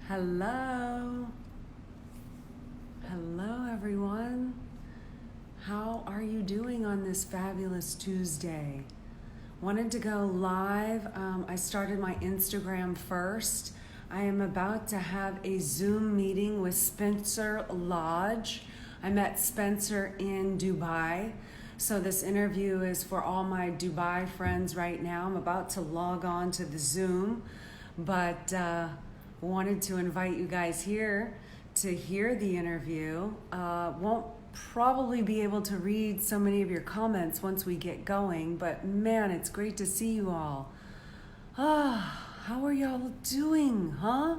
Hello. Hello, everyone. How are you doing on this fabulous Tuesday? Wanted to go live. I started my Instagram first. I am about to have a Zoom meeting with Spencer Lodge. I met Spencer in Dubai. So this interview is for all my Dubai friends right now. I'm about to log on to the Zoom, but wanted to invite you guys here to hear the interview. Won't probably be able to read so many of your comments once we get going, but man, it's great to see you all. How are y'all doing, huh?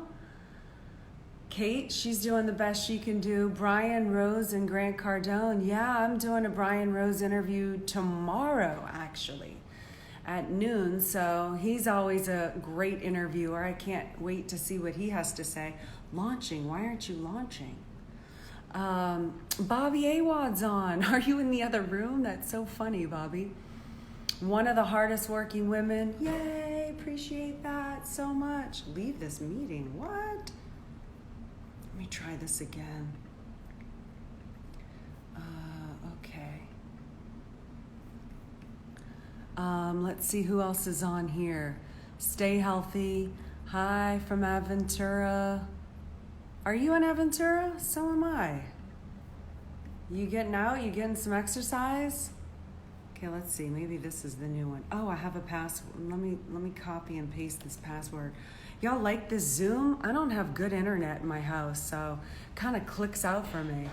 Kate, she's doing the best she can do. Brian Rose and Grant Cardone. Yeah, I'm doing a Brian Rose interview tomorrow, actually, at noon. So he's always a great interviewer. I can't wait to see what he has to say. Launching, why aren't you launching? Bobby Awad's on. Are you in the other room? That's so funny, Bobby. One of the hardest working women. Yay, appreciate that so much. Leave this meeting, what? Let me try this again. Okay. Let's see who else is on here. Stay healthy. Hi from Aventura. Are you in Aventura? So am I. You getting out? You getting some exercise? Okay, let's see. Maybe this is the new one. Oh, I have a password. Let me copy and paste this password. Y'all like this Zoom? I don't have good internet in my house, so kind of clicks out for me.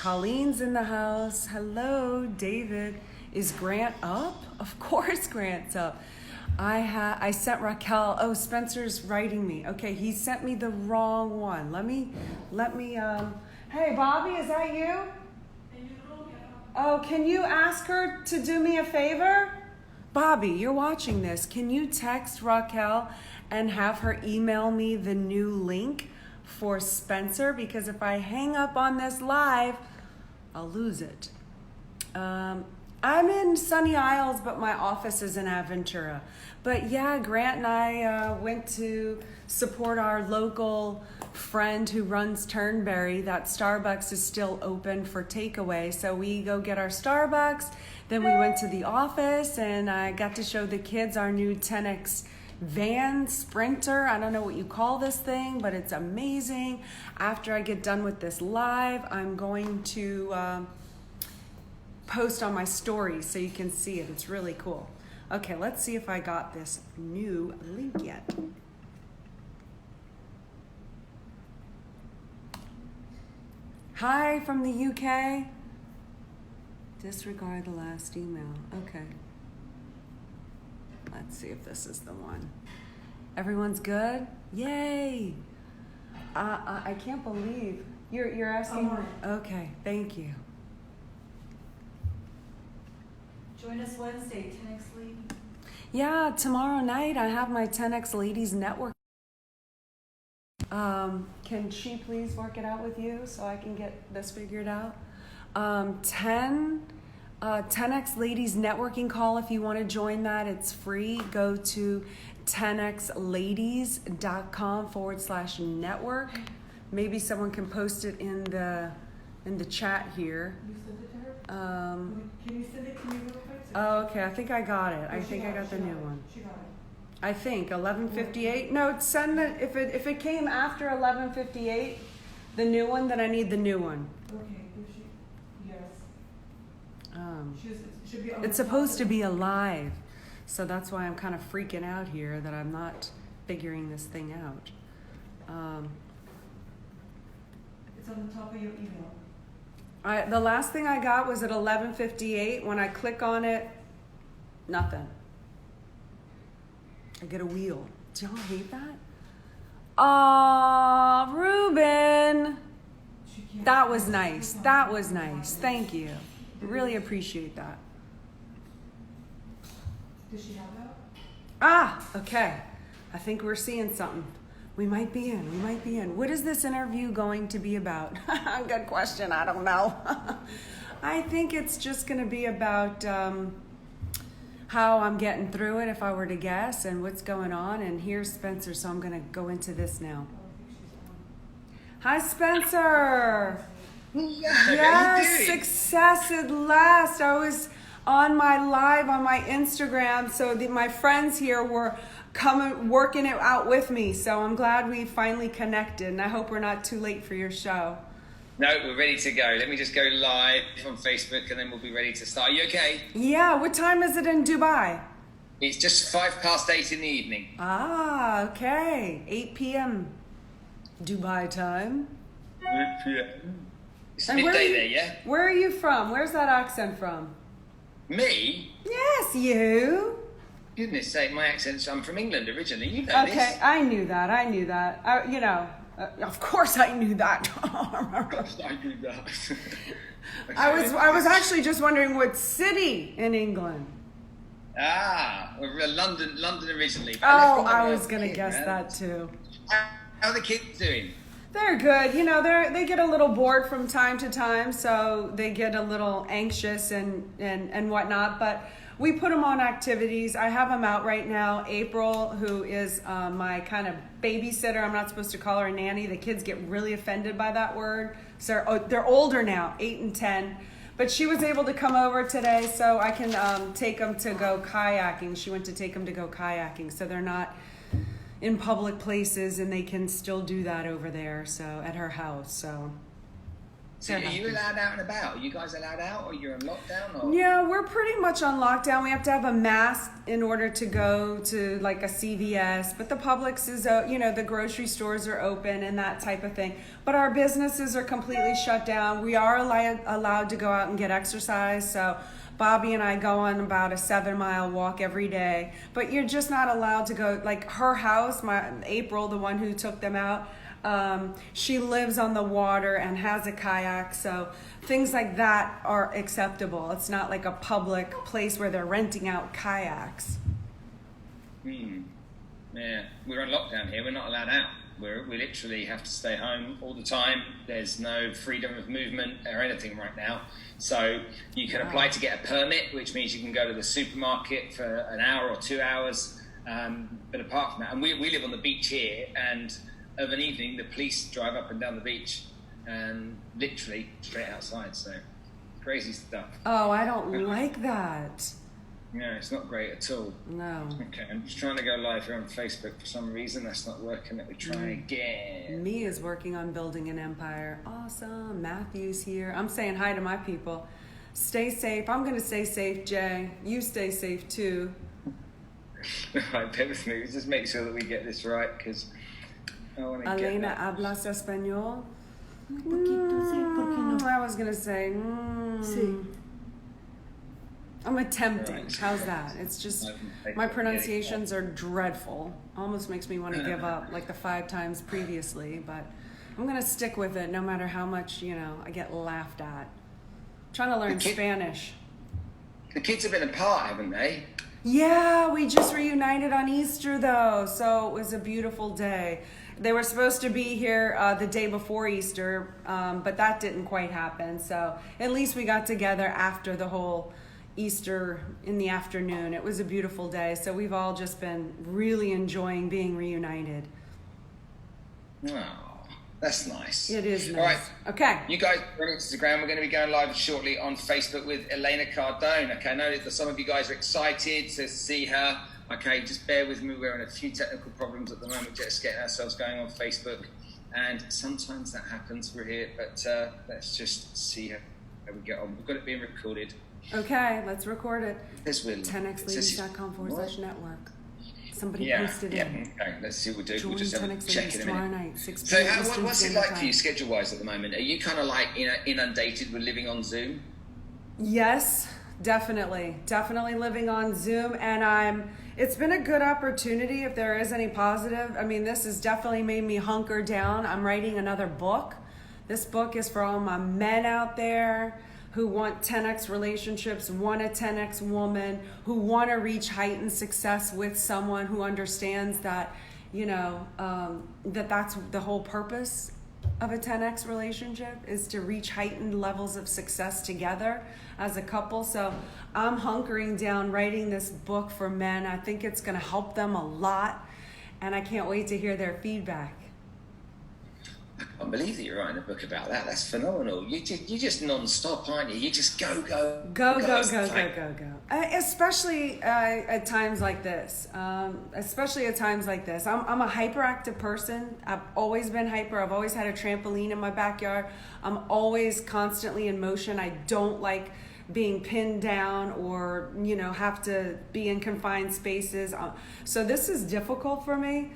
Colleen's in the house. Hello, David. Is Grant up? Of course Grant's up. I sent Raquel. Oh, Spencer's writing me. Okay, he sent me the wrong one. Let me hey Bobby, is that you? Oh, can you ask her to do me a favor? Bobby, you're watching this. Can you text Raquel and have her email me the new link for Spencer? Because if I hang up on this live, I'll lose it. I'm in Sunny Isles, but my office is in Aventura. But yeah, Grant and I went to support our local friend who runs Turnberry. That Starbucks is still open for takeaway. So we go get our Starbucks. Then we went to the office and I got to show the kids our new 10X van Sprinter. I don't know what you call this thing, but it's amazing. After I get done with this live, I'm going to post on my stories so you can see it. It's really cool. Okay, let's see if I got this new link yet. Hi from the UK. Disregard the last email. Okay. Let's see if this is the one. Everyone's good? Yay! I can't believe you're asking. Okay, thank you. Join us Wednesday, 10X Ladies. Yeah, tomorrow night I have my 10X Ladies Network. Can she please work it out with you so I can get this figured out? 10X Ladies Networking Call. If you want to join that, it's free. Go to 10xladies.com/network. Maybe someone can post it in the chat here. You sent it to her? Can you send it to me real quick? Oh, okay. I think I got it. I think I got the new one. She got it. I think 11:58. No, send it if it came after 11:58, the new one. Then I need the new one. Okay. Yes. Should be. It's supposed to be alive, so that's why I'm kind of freaking out here that I'm not figuring this thing out. It's on the top of your email. The last thing I got was at 11:58. When I click on it, nothing. I get a wheel. Do y'all hate that? Aw, Ruben. That was nice. That was nice. Thank you. Really appreciate that. Does she have that? Okay. I think we're seeing something. We might be in. What is this interview going to be about? Good question. I don't know. I think it's just going to be about how I'm getting through it, if I were to guess, and what's going on. And here's Spencer, so I'm going to go into this now. Hi, Spencer. How you Yes, doing? success at last. I was on my live on my Instagram, so my friends here were coming, working it out with me. So I'm glad we finally connected, and I hope we're not too late for your show. No, we're ready to go. Let me just go live on Facebook and then we'll be ready to start. Are you okay? Yeah, what time is it in Dubai? It's just 8:05 in the evening. Ah, okay. 8 p.m. Dubai time. It's And midday there, yeah? Where are you from? Where's that accent from? Me? Yes, you. Goodness sake, my accent's, I'm from England originally. You know Okay, this. I knew that. Of course I knew that. Gosh, I do that. I was actually just wondering what city in England. We're London originally. Oh, I was gonna guess that too. How are the kids doing? They're good. They get a little bored from time to time, so they get a little anxious and whatnot. But we put them on activities. I have them out right now. April, who is my kind of babysitter. I'm not supposed to call her a nanny. The kids get really offended by that word. So they're older now, 8 and 10. But she was able to come over today, so I can take them to go kayaking. She went to take them to go kayaking, so they're not in public places, and they can still do that over there. So at her house. So are you allowed out and about? Are you guys allowed out, or you're in lockdown? Or? Yeah, we're pretty much on lockdown. We have to have a mask in order to go to like a CVS, but the Publix is, the grocery stores are open and that type of thing. But our businesses are completely shut down. We are allowed to go out and get exercise. So Bobby and I go on about a 7-mile walk every day, but you're just not allowed to go, like her house, April, the one who took them out, she lives on the water and has a kayak, so things like that are acceptable. It's not like a public place where they're renting out kayaks. Yeah, we're on lockdown here. We're not allowed out. We literally have to stay home all the time. There's no freedom of movement or anything right now. So you can apply to get a permit, which means you can go to the supermarket for an hour or 2 hours. But apart from that, and we live on the beach here, and of an evening, the police drive up and down the beach and literally straight outside. So crazy stuff. Oh, I don't like that. Yeah, it's not great at all. No. Okay, I'm just trying to go live here on Facebook for some reason. That's not working. Let me try again. Me is working on building an empire. Awesome. Matthew's here. I'm saying hi to my people. Stay safe. I'm going to stay safe, Jay. You stay safe too. Right, bear with me. Just make sure that we get this right, because I want to get Elena, that. hablas español? Un poquito, sí, ¿por qué no? I was going to say, Sí. I'm attempting. Right. How's that? It's just, my pronunciations are dreadful. Almost makes me want to give up like the 5 times previously, but I'm going to stick with it no matter how much, I get laughed at. I'm trying to learn Spanish. The kids have been apart, haven't they? Yeah, we just reunited on Easter though, so it was a beautiful day. They were supposed to be here the day before Easter, but that didn't quite happen. So at least we got together after the whole Easter in the afternoon. It was a beautiful day, so we've all just been really enjoying being reunited. Oh, that's nice. It is nice. All right. Okay. You guys are on Instagram. We're going to be going live shortly on Facebook with Elena Cardone. Okay, I know that some of you guys are excited to see her. Okay, just bear with me. We're in a few technical problems at the moment, just getting ourselves going on Facebook. And sometimes that happens. We're here, but let's just see how we get on. We've got it being recorded. Okay, let's record it. This will 10xladies.com/network. Somebody posted yeah. in. Okay, let's see what we'll do. Join We'll just have a 10X check Ladies in a tomorrow minute. night, 6 So p.m. Eastern what's it Standard like for Time. you schedule-wise at the moment? Are you kind of like inundated with living on Zoom? Yes, definitely living on Zoom, and it's been a good opportunity if there is any positive. I mean, this has definitely made me hunker down. I'm writing another book. This book is for all my men out there who want 10x relationships, want a 10x woman, who want to reach heightened success with someone who understands that, that's the whole purpose of a 10x relationship, is to reach heightened levels of success together as a couple. So I'm hunkering down writing this book for men. I think it's going to help them a lot, and I can't wait to hear their feedback. I can't believe that you're writing a book about that. That's phenomenal. You're just non-stop, aren't you? You just go. Especially at times like this. I'm a hyperactive person. I've always been hyper. I've always had a trampoline in my backyard. I'm always constantly in motion. I don't like being pinned down or, have to be in confined spaces. So this is difficult for me.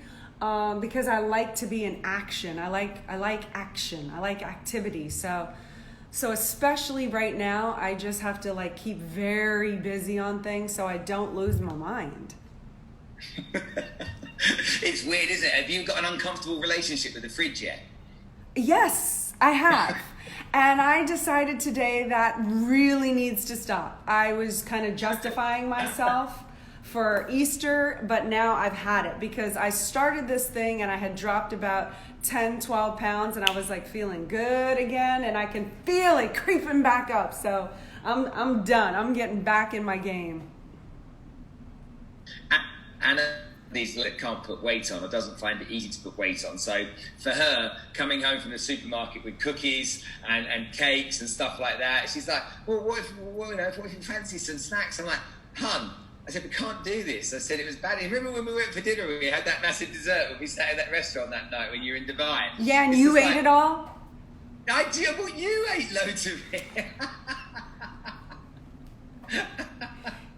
Because I like to be in action. I like action. I like activity. So especially right now, I just have to keep very busy on things so I don't lose my mind. It's weird, isn't it? Have you got an uncomfortable relationship with the fridge yet? Yes, I have. And I decided today that really needs to stop. I was kind of justifying myself for Easter, but now I've had it because I started this thing and I had dropped about 10, 12 pounds and I was feeling good again and I can feel it creeping back up. So I'm done. I'm getting back in my game. Anna can't put weight on or doesn't find it easy to put weight on. So for her, coming home from the supermarket with cookies and cakes and stuff like that, she's like, well, what if you fancy some snacks? I'm like, hun, I said, we can't do this. I said, it was bad. Remember when we went for dinner, we had that massive dessert when we sat at that restaurant that night when you were in Dubai? Yeah, and you ate it all? I did, but you ate loads of it.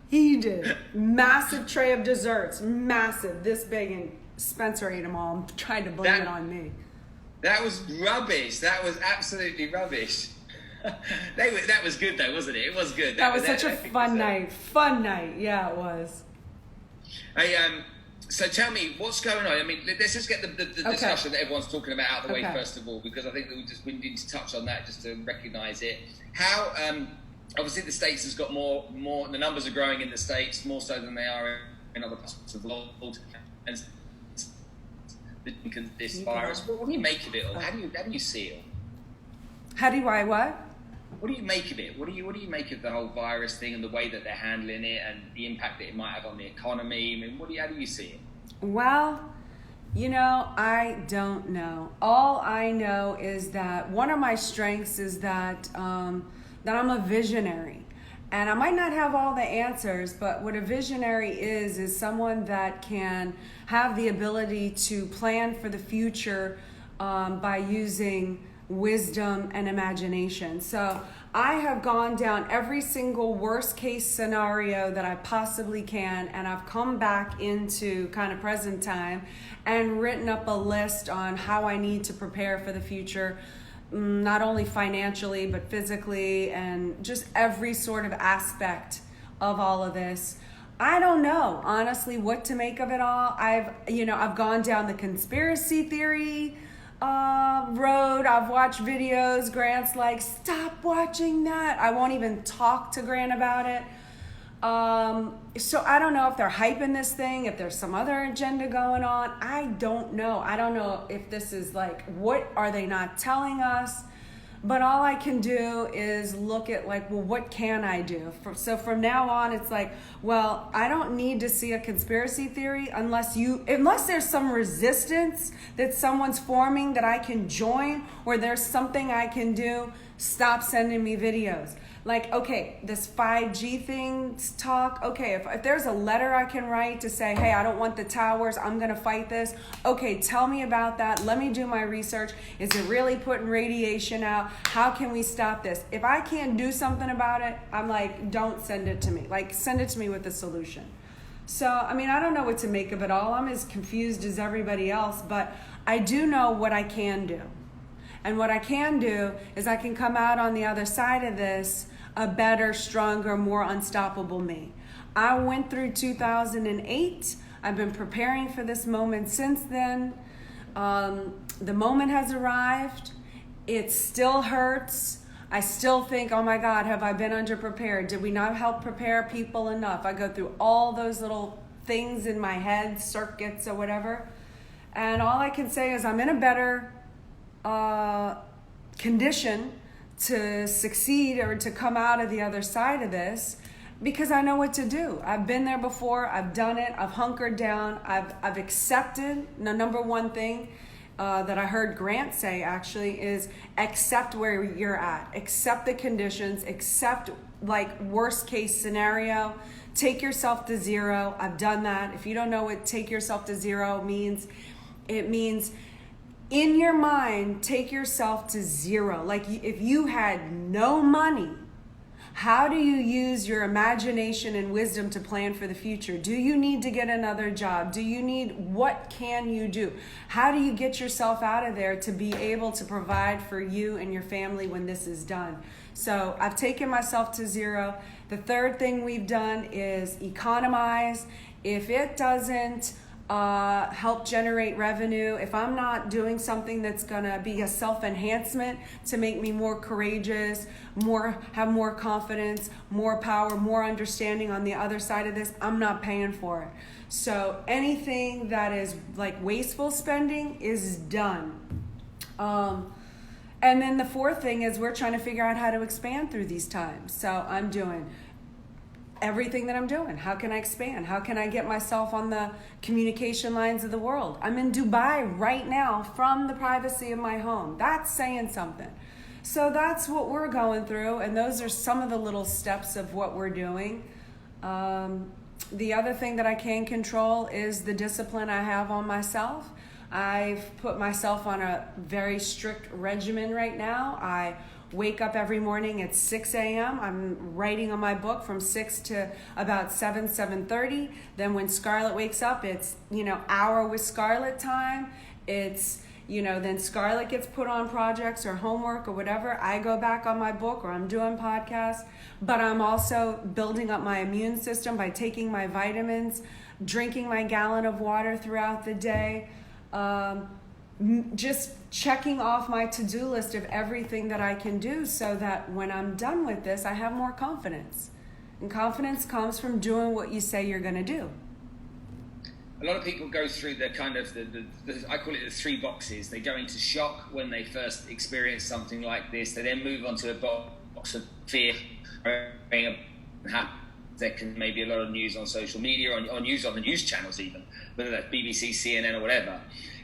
He did. Massive tray of desserts. Massive. This big, and Spencer ate them all. I'm trying to blame it on me. That was rubbish. That was absolutely rubbish. That was good though, wasn't it? It was good. That was such a fun night. Fun night. Yeah, it was. So tell me, what's going on? I mean, let's just get the discussion that everyone's talking about out of the way first of all, because I think that we need to touch on that just to recognise it. How, obviously the States has got more, the numbers are growing in the States more so than they are in other parts of the world. And this virus, what do you make of it all? How do you see it? How do I what? What do you make of it? What do you make of the whole virus thing and the way that they're handling it and the impact that it might have on the economy? I mean, how do you see it? Well, I don't know. All I know is that one of my strengths is that that I'm a visionary. And I might not have all the answers, but what a visionary is someone that can have the ability to plan for the future by using wisdom and imagination. So I have gone down every single worst case scenario that I possibly can, and I've come back into kind of present time and written up a list on how I need to prepare for the future, not only financially but physically, and just every sort of aspect of all of this. I don't know honestly what to make of it all. I've gone down the conspiracy theory road. I've watched videos. Grant's like, stop watching that. I won't even talk to Grant about it. So I don't know if they're hyping this thing, if there's some other agenda going on. I don't know. I don't know if this is what are they not telling us? But all I can do is look at what can I do? So from now on, it's I don't need to see a conspiracy theory unless there's some resistance that someone's forming that I can join, or there's something I can do. Stop sending me videos. Okay, this 5G thing talk, okay, if there's a letter I can write to say, hey, I don't want the towers, I'm going to fight this. Okay, tell me about that. Let me do my research. Is it really putting radiation out? How can we stop this? If I can't do something about it, I'm don't send it to me. Send it to me with a solution. So, I don't know what to make of it all. I'm as confused as everybody else, but I do know what I can do. And what I can do is I can come out on the other side of this a better, stronger, more unstoppable me. I went through 2008. I've been preparing for this moment since then. The moment has arrived. It still hurts. I still think, oh my God, have I been underprepared? Did we not help prepare people enough? I go through all those little things in my head, circuits or whatever. And all I can say is I'm in a better condition to succeed or to come out of the other side of this because I know what to do. I've been there before. I've done it. I've hunkered down. I've accepted. The number one thing that I heard Grant say actually is accept where you're at, accept the conditions, accept like worst case scenario, take yourself to zero. I've done that. If you don't know what take yourself to zero means, it means in your mind, take yourself to zero. Like if you had no money, how do you use your imagination and wisdom to plan for the future? Do you need to get another job? What can you do? How do you get yourself out of there to be able to provide for you and your family when this is done? So I've taken myself to zero. The third thing we've done is economize. If it doesn't help generate revenue, if I'm not doing something that's gonna be a self-enhancement to make me more courageous, have more confidence, more power, more understanding on the other side of this, I'm not paying for it. So anything that is like wasteful spending is done. And then the fourth thing is we're trying to figure out how to expand through these times. So I'm doing everything that I'm doing. How can I expand? How can I get myself on the communication lines of the world? I'm in Dubai right now from the privacy of my home. That's saying something. So that's what we're going through, and those are some of the little steps of what we're doing. The other thing that I can control is the discipline I have on myself. I've put myself on a very strict regimen right now. I wake up every morning at 6 a.m. I'm writing on my book from 6 to about 7:30. Then when Scarlett wakes up, it's, hour with Scarlett time. It's, then Scarlett gets put on projects or homework or whatever. I go back on my book or I'm doing podcasts. But I'm also building up my immune system by taking my vitamins, drinking my gallon of water throughout the day. Just checking off my to-do list of everything that I can do so that when I'm done with this, I have more confidence. And confidence comes from doing what you say you're going to do. A lot of people go through the kind of, the I call it the three boxes. They go into shock when they first experience something like this. They then move on to a box of fear. There can maybe a lot of news on social media, or news on the news channels even, whether that's BBC, CNN or whatever.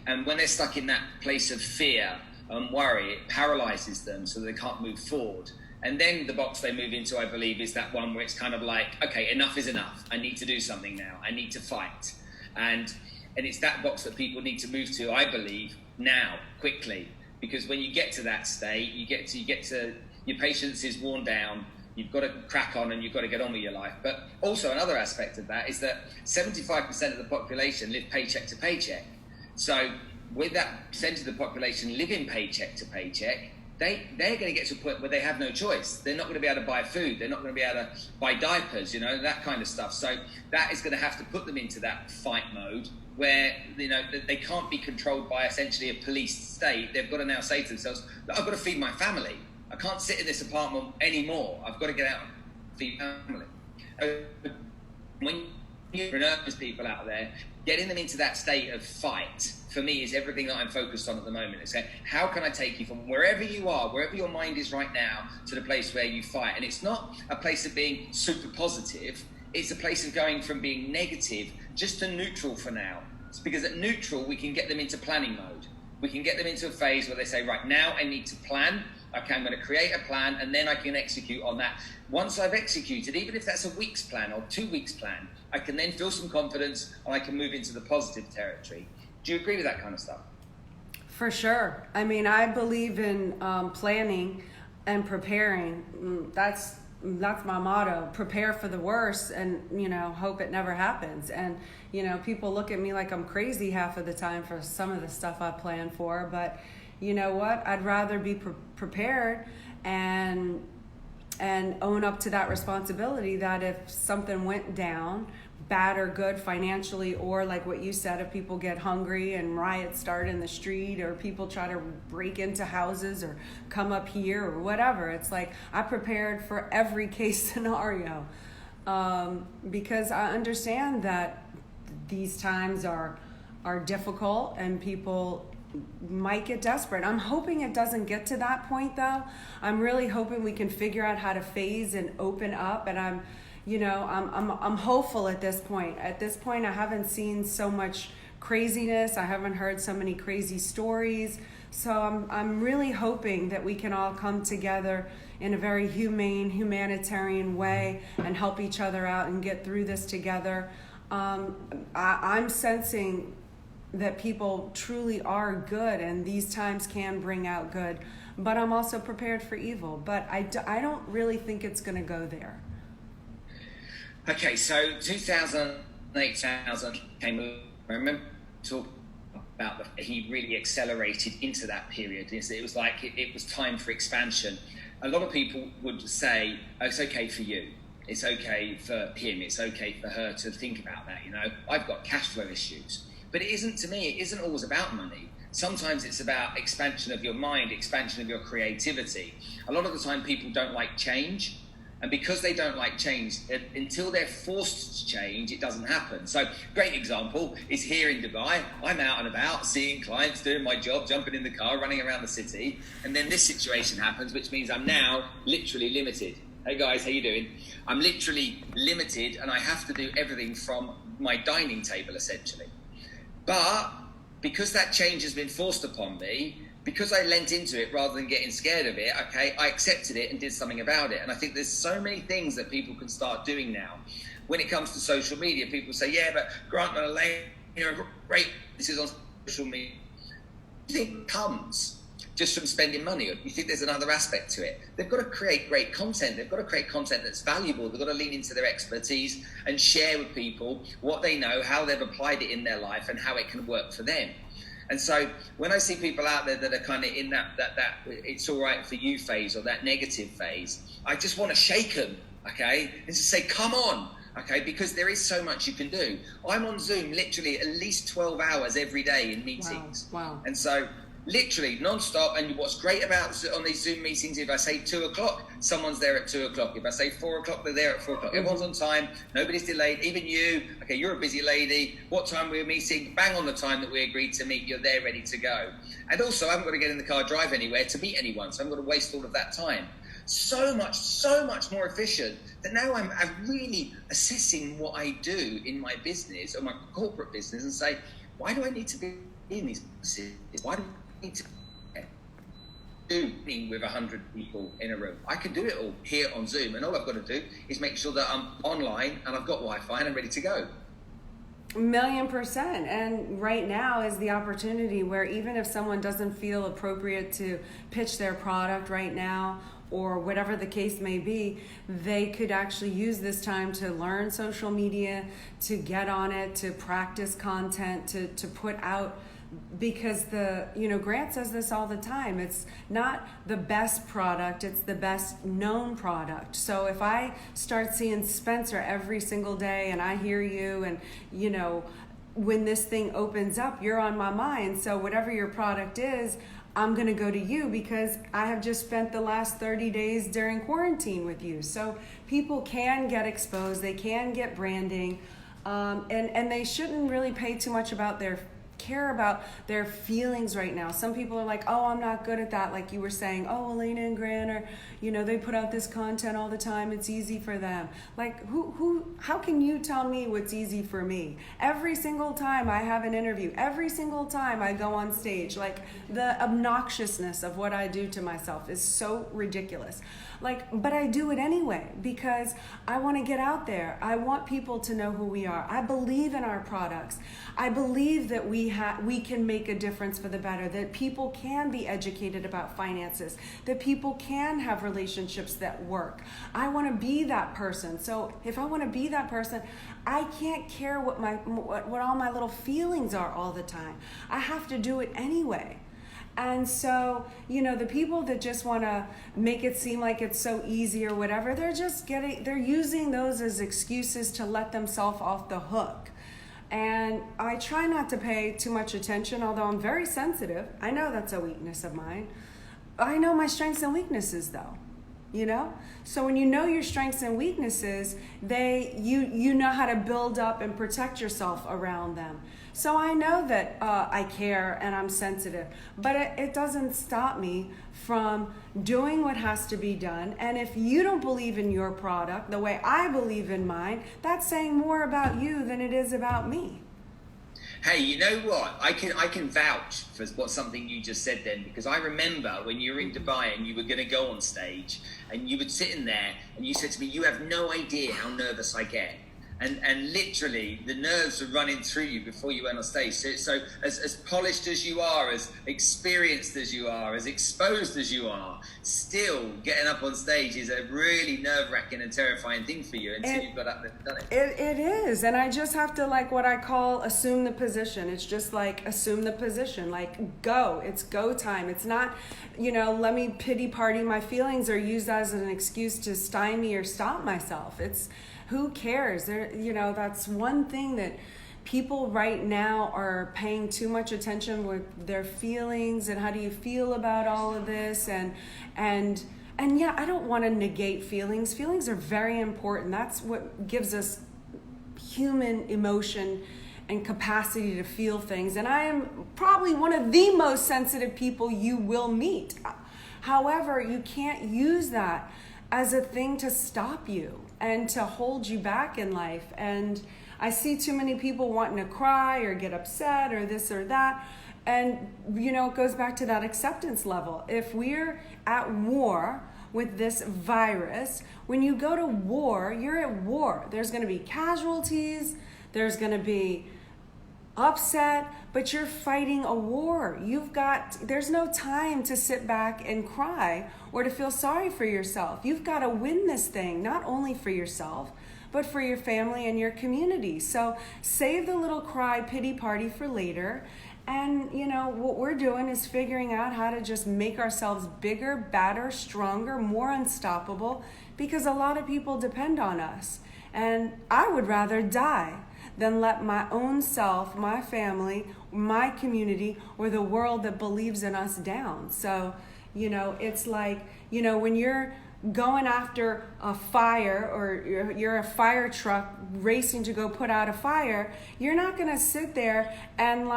And when they're stuck in that place of fear and worry, it paralyzes them so they can't move forward. And then the box they move into, I believe, is that one where it's kind of like, okay, enough is enough. I need to do something now. I need to fight. And it's that box that people need to move to, I believe, now, quickly. Because when you get to that state, you get to your patience is worn down. You've got to crack on and you've got to get on with your life. But also another aspect of that is that 75% of the population live paycheck to paycheck. So with that percentage of the population living paycheck to paycheck, they're going to get to a point where they have no choice. They're not going to be able to buy food. They're not going to be able to buy diapers, that kind of stuff. So that is going to have to put them into that fight mode where, they can't be controlled by essentially a police state. They've got to now say to themselves, I've got to feed my family. I can't sit in this apartment anymore. I've got to get out and feed family. When you nervous people out there, getting them into that state of fight, for me, is everything that I'm focused on at the moment. It's saying, how can I take you from wherever you are, wherever your mind is right now, to the place where you fight? And it's not a place of being super positive. It's a place of going from being negative just to neutral for now. It's because at neutral, we can get them into planning mode. We can get them into a phase where they say, right, now I need to plan. Okay, I'm going to create a plan and then I can execute on that. Once I've executed, even if that's a week's plan or 2 weeks plan, I can then feel some confidence and I can move into the positive territory. Do you agree with that kind of stuff? For sure. I mean, I believe in planning and preparing. That's my motto. Prepare for the worst and, hope it never happens. And, people look at me like I'm crazy half of the time for some of the stuff I plan for, but you know what? I'd rather be prepared and own up to that responsibility that if something went down, bad or good financially, or like what you said, if people get hungry and riots start in the street, or people try to break into houses or come up here or whatever, it's like I prepared for every case scenario because I understand that these times are difficult and people might get desperate. I'm hoping it doesn't get to that point though. I'm really hoping we can figure out how to phase and open up, and I'm hopeful at this point. At this point, I haven't seen so much craziness. I haven't heard so many crazy stories. So I'm really hoping that we can all come together in a very humane, humanitarian way and help each other out and get through this together. I'm sensing that people truly are good, and these times can bring out good, but I'm also prepared for evil. But I don't really think it's going to go there. Okay, so 2008, 2000 came. I remember talking about he really accelerated into that period. It was like it was time for expansion. A lot of people would say, oh, it's okay for you. It's okay for him. It's okay for her to think about that. You know, I've got cash flow issues. But it isn't, to me, it isn't always about money. Sometimes it's about expansion of your mind, expansion of your creativity. A lot of the time people don't like change. And because they don't like change, until they're forced to change, it doesn't happen. So, great example is here in Dubai. I'm out and about, seeing clients, doing my job, jumping in the car, running around the city. And then this situation happens, which means I'm now literally limited. Hey guys, how you doing? I'm literally limited, and I have to do everything from my dining table, essentially. But because that change has been forced upon me, because I lent into it rather than getting scared of it, okay, I accepted it and did something about it. And I think there's so many things that people can start doing now. When it comes to social media, people say, yeah, but Grant and Elena are great. This is on social media. I think it comes just from spending money. You think there's another aspect to it. They've got to create great content. They've got to create content that's valuable. They've got to lean into their expertise and share with people what they know, how they've applied it in their life, and how it can work for them. And so when I see people out there that are kind of in that it's all right for you phase, or that negative phase, I just want to shake them, okay, and just say, come on, okay, because there is so much you can do. I'm on Zoom literally at least 12 hours every day in meetings. Wow. And so literally non-stop. And what's great about on these Zoom meetings, if I say 2 o'clock, someone's there at 2 o'clock. If I say 4 o'clock, they're there at 4 o'clock. Everyone's on time. Nobody's delayed. Even you. Okay, you're a busy lady. What time we're meeting? Bang on the time that we agreed to meet. You're there ready to go. And also, I haven't got to get in the car, drive anywhere to meet anyone. So I'm going to waste all of that time. So much more efficient that now I'm really assessing what I do in my business or my corporate business and say, why do I need to be in these businesses? Why do I need to do with 100 people in a room? I can do it all here on Zoom, and all I've got to do is make sure that I'm online and I've got Wi-Fi and I'm ready to go. 1,000,000%. And right now is the opportunity where even if someone doesn't feel appropriate to pitch their product right now, or whatever the case may be, they could actually use this time to learn social media, to get on it, to practice content, to put out, because Grant says this all the time, it's not the best product, it's the best known product. So if I start seeing Spencer every single day and I hear you, and when this thing opens up, you're on my mind. So whatever your product is, I'm going to go to you because I have just spent the last 30 days during quarantine with you. So people can get exposed, they can get branding, and they shouldn't really pay too much care about their feelings right now. Some people are like, oh, I'm not good at that. Like you were saying, oh, Elena and Grant are, they put out this content all the time. It's easy for them. Like how can you tell me what's easy for me? Every single time I have an interview, every single time I go on stage, like the obnoxiousness of what I do to myself is so ridiculous. But I do it anyway because I want to get out there. I want people to know who we are. I believe in our products. I believe that we can make a difference for the better, that people can be educated about finances, that people can have relationships that work. I want to be that person. So if I want to be that person, I can't care what all my little feelings are all the time. I have to do it anyway. And so, the people that just want to make it seem like it's so easy or whatever, they're using those as excuses to let themselves off the hook. And I try not to pay too much attention, although I'm very sensitive. I know that's a weakness of mine. I know my strengths and weaknesses though, So when you know your strengths and weaknesses, you know how to build up and protect yourself around them. So I know that I care and I'm sensitive, but it doesn't stop me from doing what has to be done. And if you don't believe in your product the way I believe in mine, that's saying more about you than it is about me. Hey, you know what? I can vouch for what something you just said then, because I remember when you were in Dubai and you were going to go on stage and you were sitting there and you said to me, you have no idea how nervous I get. And literally the nerves were running through you before you went on stage. So as polished as you are, as experienced as you are, as exposed as you are, still getting up on stage is a really nerve-wracking and terrifying thing for you until you've got up there and done it. It is. And I just have to, like, what I call assume the position. It's just like assume the position. Like, go. It's go time. It's not, let me pity party my feelings or use that as an excuse to stymie or stop myself. It's, who cares? That's one thing that people right now are paying too much attention with their feelings and how do you feel about all of this and yeah, I don't want to negate feelings. Feelings are very important. That's what gives us human emotion and capacity to feel things. And I am probably one of the most sensitive people you will meet. However, you can't use that as a thing to stop you and to hold you back in life. And I see too many people wanting to cry or get upset or this or that. And, it goes back to that acceptance level. If we're at war with this virus, when you go to war, you're at war. There's going to be casualties. There's going to be upset, but you're fighting a war. There's no time to sit back and cry or to feel sorry for yourself. You've got to win this thing, not only for yourself, but for your family and your community. So save the little cry pity party for later. And, what we're doing is figuring out how to just make ourselves bigger, badder, stronger, more unstoppable, because a lot of people depend on us. And I would rather die than let my own self, my family, my community, or the world that believes in us down. So, it's like, when you're going after a fire or you're a fire truck racing to go put out a fire, you're not going to sit there and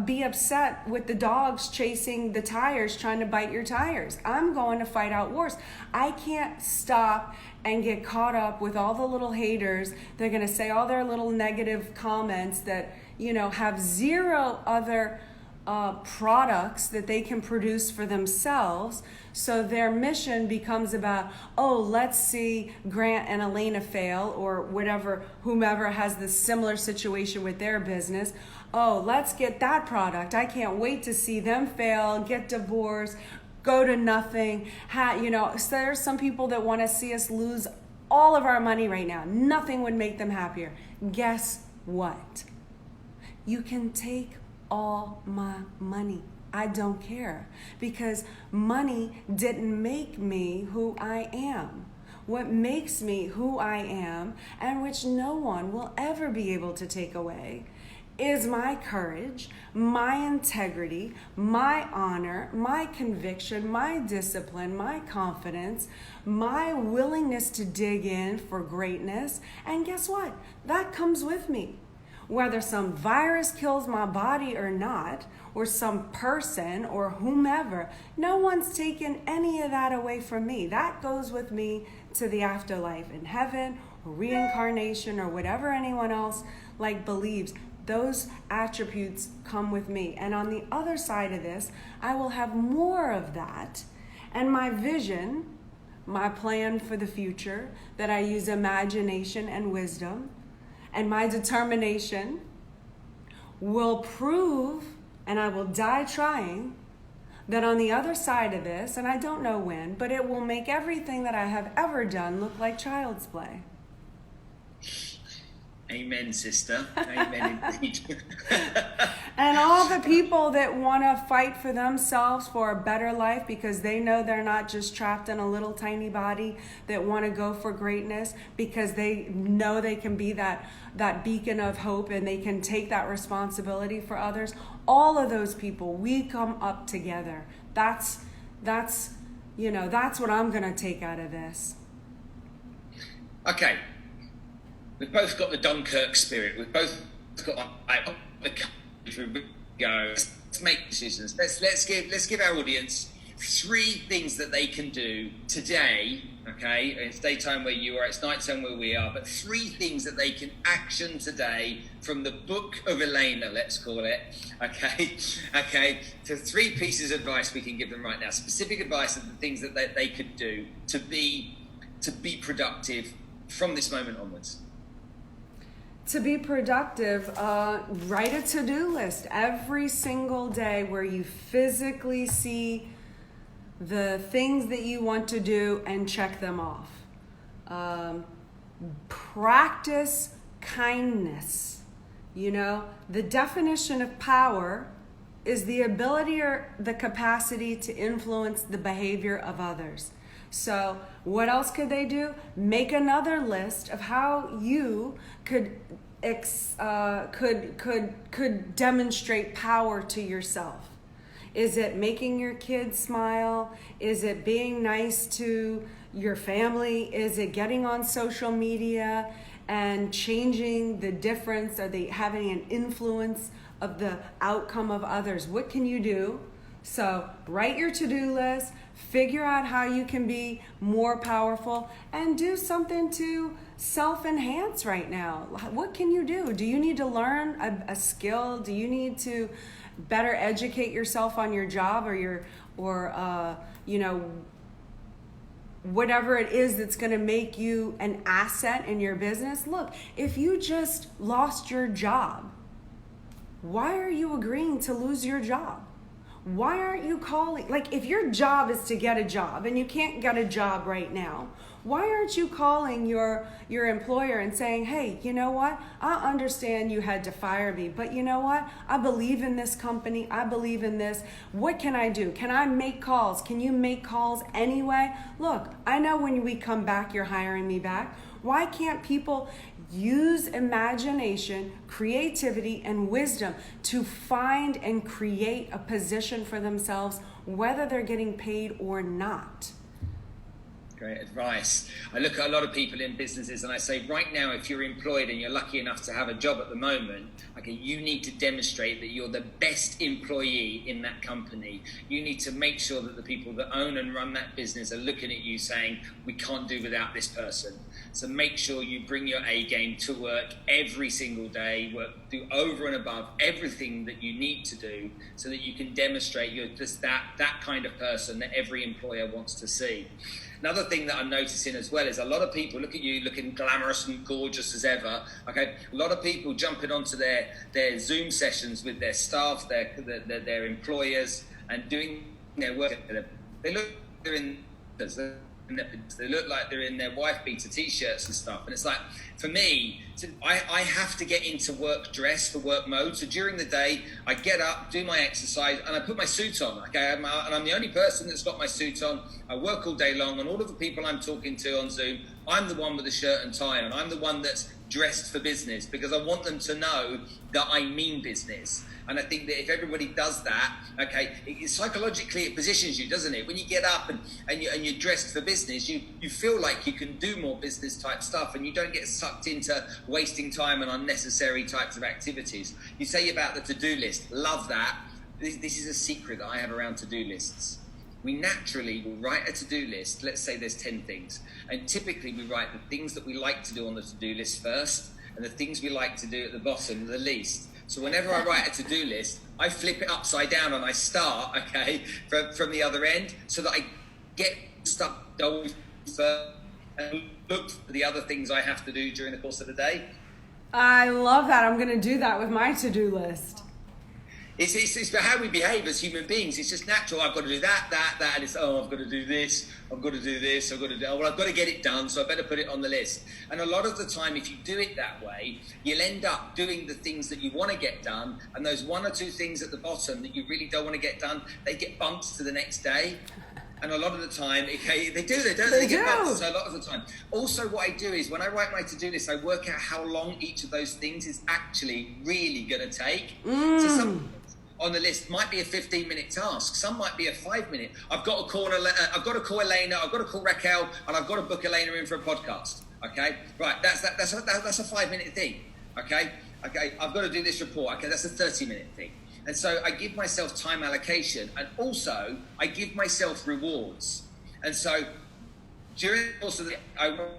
be upset with the dogs chasing the tires, trying to bite your tires. I'm going to fight out wars. I can't stop and get caught up with all the little haters. They're going to say all their little negative comments that, have zero other products that they can produce for themselves. So their mission becomes about, let's see Grant and Elena fail, or whomever has this similar situation with their business. Let's get that product. I can't wait to see them fail, get divorced, go to nothing. So there's some people that want to see us lose all of our money right now. Nothing would make them happier. Guess what? You can take all my money. I don't care, because money didn't make me who I am. What makes me who I am, and which no one will ever be able to take away, is my courage, my integrity, my honor, my conviction, my discipline, my confidence, my willingness to dig in for greatness. And guess what? That comes with me. Whether some virus kills my body or not, or some person or whomever, no one's taken any of that away from me. That goes with me to the afterlife in heaven or reincarnation or whatever anyone else believes. Those attributes come with me. And on the other side of this, I will have more of that. And my vision, my plan for the future, that I use imagination and wisdom, and my determination will prove, and I will die trying, that on the other side of this, and I don't know when, but it will make everything that I have ever done look like child's play. Amen, sister. Amen indeed. And all the people that want to fight for themselves for a better life because they know they're not just trapped in a little tiny body, that want to go for greatness because they know they can be that beacon of hope and they can take that responsibility for others. All of those people, we come up together. That's what I'm going to take out of this. Okay. We've both got the Dunkirk spirit. We've both got the courage to go. Let's make decisions. Let's give our audience 3 things that they can do today, okay? It's daytime where you are, it's nighttime where we are, but 3 things that they can action today from the book of Elena, let's call it, okay? To 3 pieces of advice we can give them right now. Specific advice of the things that they could do to be productive from this moment onwards. To be productive, write a to-do list every single day where you physically see the things that you want to do and check them off. Practice kindness. You know, the definition of power is the ability or the capacity to influence the behavior of others. So what else could they do? Make another list of how you could demonstrate power to yourself. Is it making your kids smile? Is it being nice to your family? Is it getting on social media and changing the difference? Are they having an influence of the outcome of others? What can you do? So write your to-do list, figure out how you can be more powerful, and do something to self-enhance right now. What can you do? Do you need to learn a skill? Do you need to better educate yourself on your job or whatever it is that's going to make you an asset in your business? Look, if you just lost your job, why are you agreeing to lose your job? Why aren't you calling? Like, if your job is to get a job and you can't get a job right now, why aren't you calling your employer and saying, hey, you know what? I understand you had to fire me, but you know what? I believe in this company. I believe in this. What can I do? Can I make calls? Can you make calls anyway? Look, I know when we come back, you're hiring me back. Why can't people use imagination, creativity, and wisdom to find and create a position for themselves, whether they're getting paid or not? Great advice. I look at a lot of people in businesses and I say, right now, if you're employed and you're lucky enough to have a job at the moment, okay, you need to demonstrate that you're the best employee in that company. You need to make sure that the people that own and run that business are looking at you saying, we can't do without this person. So make sure you bring your A game to work every single day, do over and above everything that you need to do so that you can demonstrate you're just that kind of person that every employer wants to see. Another thing that I'm noticing as well is a lot of people look at you looking glamorous and gorgeous as ever. Okay, a lot of people jumping onto their Zoom sessions with their staff, their employers, and doing their work. They look they look like they're in their wife beater t-shirts and stuff, and it's like, for me, I have to get into work dress for work mode. So during the day, I get up, do my exercise, and I put my suit on. Okay, and I'm the only person that's got my suit on. I work all day long, and all of the people I'm talking to on Zoom, I'm the one with the shirt and tie on. I'm the one that's dressed for business because I want them to know that I mean business. And I think that if everybody does that, okay, psychologically it positions you, doesn't it? When you get up and you're dressed for business, you feel like you can do more business type stuff and you don't get sucked into wasting time and unnecessary types of activities. You say about the to-do list, love that. This is a secret that I have around to-do lists. We naturally will write a to-do list. Let's say there's 10 things. And typically we write the things that we like to do on the to-do list first and the things we like to do at the bottom the least. So whenever I write a to-do list, I flip it upside down and I start, okay, from the other end so that I get stuff done first and look for the other things I have to do during the course of the day. I love that. I'm going to do that with my to-do list. It's for how we behave as human beings. It's just natural. I've got to do that, and it's, I've got to do this, I've got to do this, I've got to get it done, so I better put it on the list. And a lot of the time, if you do it that way, you'll end up doing the things that you want to get done, and those 1 or 2 things at the bottom that you really don't want to get done, they get bumped to the next day. And a lot of the time, okay, they get bumped, so a lot of the time. Also, what I do is when I write my to-do list, I work out how long each of those things is actually really going to take. So some on the list might be a 15-minute task. Some might be a 5-minute. I've got to call Elena. I've got to call Raquel, and I've got to book Elena in for a podcast. Okay, right. That's a 5-minute thing. Okay. I've got to do this report. Okay, that's a 30-minute thing. And so I give myself time allocation, and also I give myself rewards. And so during the course of the day, I want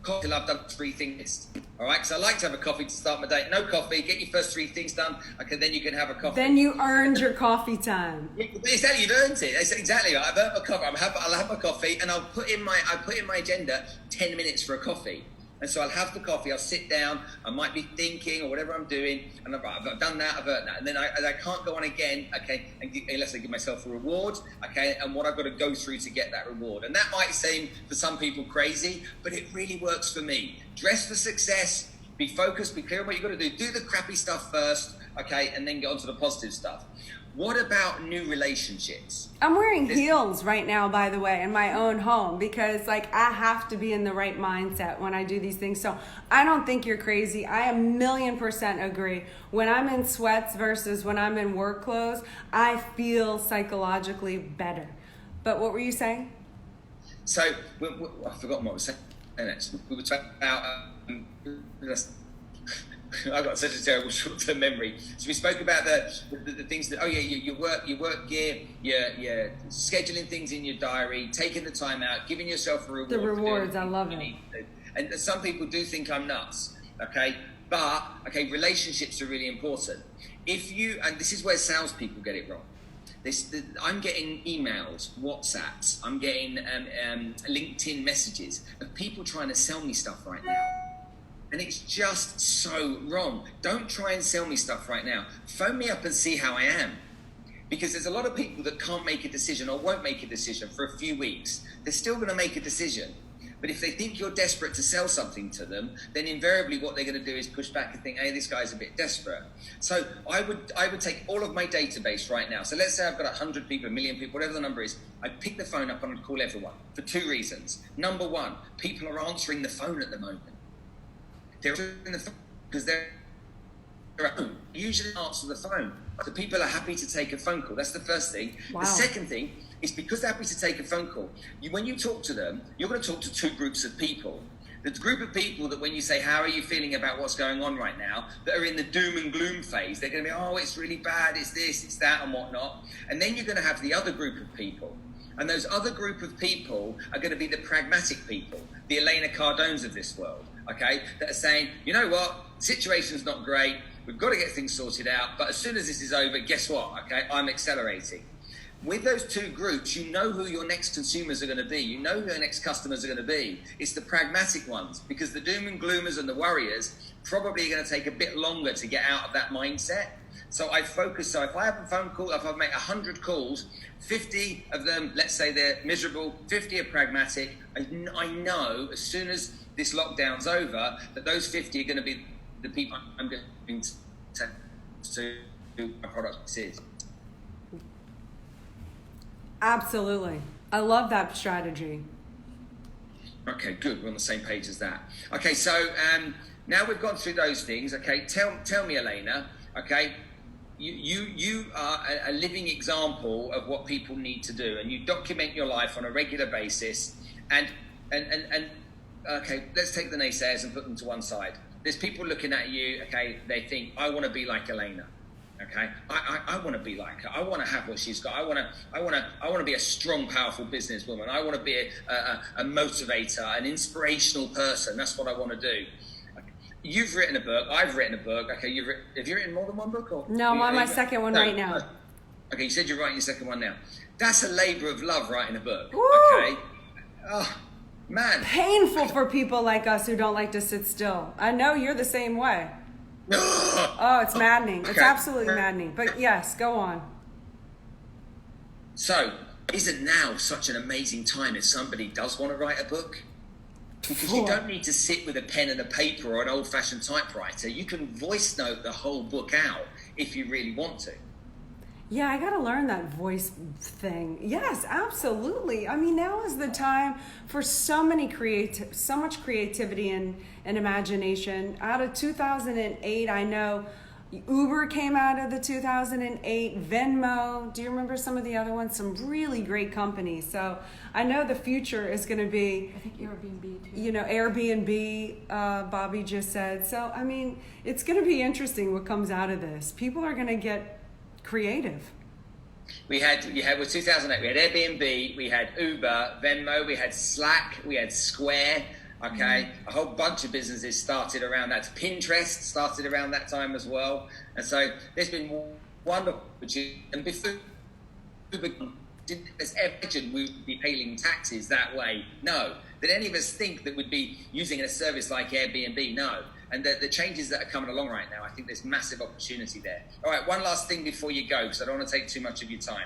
coffee till I've done 3 things. All right, because I like to have a coffee to start my day. No coffee, get your first 3 things done. Okay, then you can have a coffee. Then you earned your coffee time. Exactly, you've earned it. That's exactly right. I've earned my coffee. I'll have my coffee, and I put in my agenda 10 minutes for a coffee. And so I'll have the coffee, I'll sit down, I might be thinking or whatever I'm doing, and I've done that, I've earned that. And then I can't go on again, okay, unless I give myself a reward, okay, and what I've got to go through to get that reward. And that might seem for some people crazy, but it really works for me. Dress for success, be focused, be clear on what you've got to do the crappy stuff first, okay, and then get on to the positive stuff. What about new relationships? I'm wearing heels right now, by the way, in my own home because I have to be in the right mindset when I do these things. So I don't think you're crazy. I 1,000,000% agree. When I'm in sweats versus when I'm in work clothes, I feel psychologically better. But what were you saying? So I've forgotten what I was saying. We were talking about I've got such a terrible short-term memory. So we spoke about the things that, your work gear, your scheduling things in your diary, taking the time out, giving yourself a reward. The rewards, I love it. And some people do think I'm nuts, okay? But, relationships are really important. And this is where salespeople get it wrong. I'm getting emails, WhatsApps, I'm getting LinkedIn messages of people trying to sell me stuff right now. And it's just so wrong. Don't try and sell me stuff right now. Phone me up and see how I am. Because there's a lot of people that can't make a decision or won't make a decision for a few weeks. They're still going to make a decision. But if they think you're desperate to sell something to them, then invariably what they're going to do is push back and think, hey, this guy's a bit desperate. So I would take all of my database right now. So let's say I've got 100 people, 1 million people, whatever the number is. I'd pick the phone up and I'd call everyone for 2 reasons. Number 1, people are answering the phone at the moment. They're in the phone because they're at home. Usually answer the phone. So people are happy to take a phone call. That's the first thing. Wow. The second thing is because they're happy to take a phone call. When you talk to them, you're going to talk to 2 groups of people. The group of people that when you say, how are you feeling about what's going on right now, that are in the doom and gloom phase, they're going to be, oh, it's really bad, it's this, it's that, and whatnot. And then you're going to have the other group of people. And those other group of people are going to be the pragmatic people, the Elena Cardones of this world, okay, that are saying, you know what, situation's not great, we've got to get things sorted out, but as soon as this is over, guess what, okay, I'm accelerating. With those 2 groups, you know who your next consumers are going to be. You know who your next customers are going to be. It's the pragmatic ones, because the doom and gloomers and the worriers probably are going to take a bit longer to get out of that mindset. So I focus. So if I have a phone call, if I make 100 calls, 50 of them, let's say they're miserable, 50 are pragmatic. I know as soon as this lockdown's over that those 50 are going to be the people I'm going to my product is. Absolutely. I love that strategy. Okay, good. We're on the same page as that. Okay, so now we've gone through those things. Okay, tell me, Elena. Okay, you are a living example of what people need to do, and you document your life on a regular basis. And okay, let's take the naysayers and put them to one side. There's people looking at you. Okay, they think, I want to be like Elena. Okay, I want to be like her. I want to have what she's got. I want to be a strong, powerful businesswoman. I want to be a motivator, an inspirational person. That's what I want to do. You've written a book. I've written a book. Okay, have you written more than one book? Or no, I'm on my second one right now. Okay, you said you're writing your second one now. That's a labor of love, writing a book. Woo! Okay, oh man, painful for people like us who don't like to sit still. I know you're the same way. Oh, it's maddening. Okay. It's absolutely maddening. But yes, go on. So, isn't now such an amazing time if somebody does want to write a book? Because you don't need to sit with a pen and a paper or an old-fashioned typewriter. You can voice note the whole book out if you really want to. Yeah, I got to learn that voice thing. Yes, absolutely. I mean, now is the time for so much creativity and imagination. Out of 2008, I know Uber came out of the 2008, Venmo. Do you remember some of the other ones? Some really great companies. So I know the future is going to be, I think Airbnb too. You know, Airbnb, Bobby just said. So, I mean, it's going to be interesting what comes out of this. People are going to get creative. We had with 2008. We had Airbnb, we had Uber, Venmo, we had Slack, we had Square. Okay, a whole bunch of businesses started around that. Pinterest started around that time as well, and so there's been wonderful. And before Uber didn't imagine we would be paying taxes that way. No, did any of us think that we'd be using a service like Airbnb? No. And the changes that are coming along right now, I think there's massive opportunity there. All right, one last thing before you go, because I don't want to take too much of your time.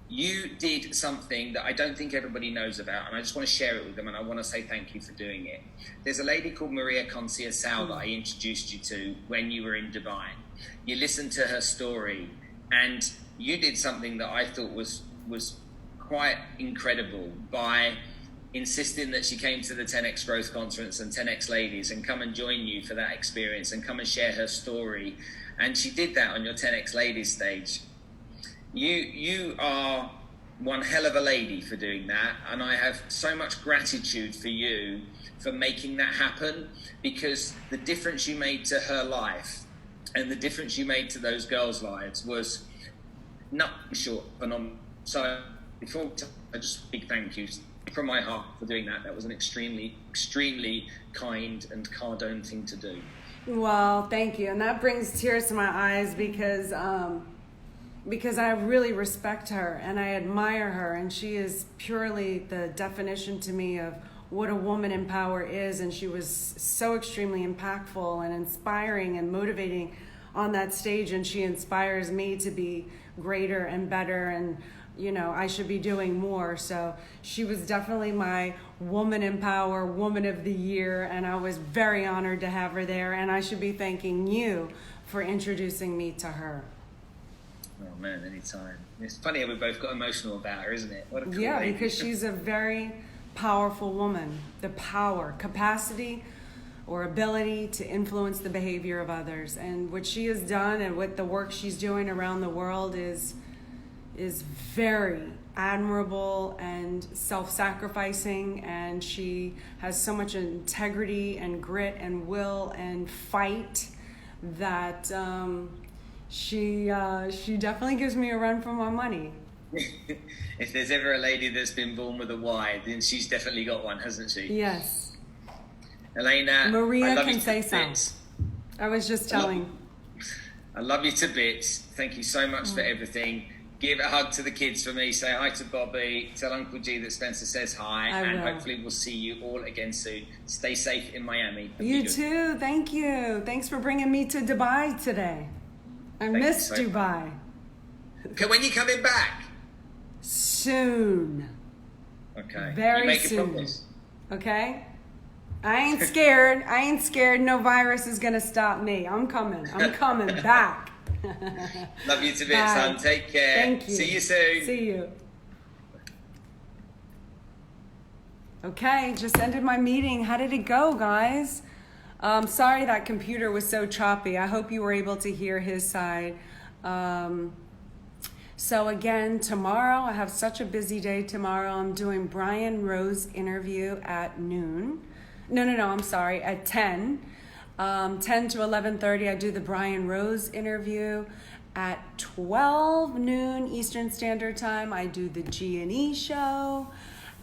You did something that I don't think everybody knows about, and I just want to share it with them, and I want to say thank you for doing it. There's a lady called Maria Conceição that I introduced you to when you were in Dubai. You listened to her story, and you did something that I thought was quite incredible by insisting that she came to the 10X Growth Conference and 10X Ladies and come and join you for that experience and come and share her story. And she did that on your 10X Ladies stage. You are one hell of a lady for doing that, and I have so much gratitude for you for making that happen, because the difference you made to her life and the difference you made to those girls' lives was nothing short of phenomenal. So before I just big thank you from my heart for doing that. That was an extremely, extremely kind and Cardone thing to do. Well, thank you. And that brings tears to my eyes because I really respect her and I admire her, and she is purely the definition to me of what a woman in power is, and she was so extremely impactful and inspiring and motivating on that stage, and she inspires me to be greater and better, and you know, I should be doing more. So she was definitely my woman in power, woman of the year, and I was very honored to have her there, and I should be thanking you for introducing me to her. Oh man, anytime. It's funny how we both got emotional about her, isn't it? What a cool Yeah, lady. because she's a very powerful woman. The power, capacity, or ability to influence the behavior of others. And what she has done and what the work she's doing around the world is very admirable and self-sacrificing, and she has so much integrity and grit and will and fight that she definitely gives me a run for my money. If there's ever a lady that's been born with a Y, then she's definitely got one, hasn't she? Yes. Elena, Maria I love can you say to so. bits. I was just telling. I love you to bits. Thank you so much for everything. Give a hug to the kids for me. Say hi to Bobby. Tell Uncle G that Spencer says hi. I will. Hopefully we'll see you all again soon. Stay safe in Miami. You too. Thank you. Thanks for bringing me to Dubai today. I missed you so Dubai. Okay, when are you coming back? Soon. Okay. Very you make soon. A promise. Okay? I ain't scared. I ain't scared. No virus is going to stop me. I'm coming. I'm coming back. Love you to bits, Bye. son. Take care. Thank you. See you soon. See you. Okay, just ended my meeting. How did it go, guys? Sorry that computer was so choppy. I hope you were able to hear his side. So again, tomorrow, I have such a busy day tomorrow. I'm doing Brian Rowe's interview at noon. No, I'm sorry, at 10. 10 to 11:30, I do the Brian Rowe's interview. At 12 noon Eastern Standard Time, I do the G&E show.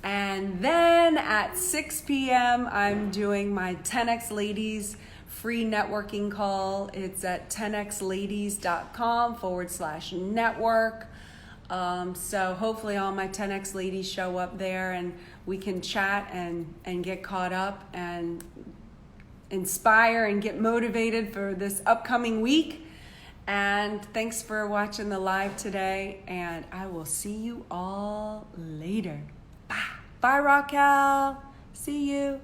And then at 6 p.m., I'm doing my 10X Ladies free networking call. It's at 10xladies.com/network. So hopefully all my 10X ladies show up there and we can chat and get caught up and inspire and get motivated for this upcoming week. And thanks for watching the live today, and I will see you all later. Bye, Raquel. See you.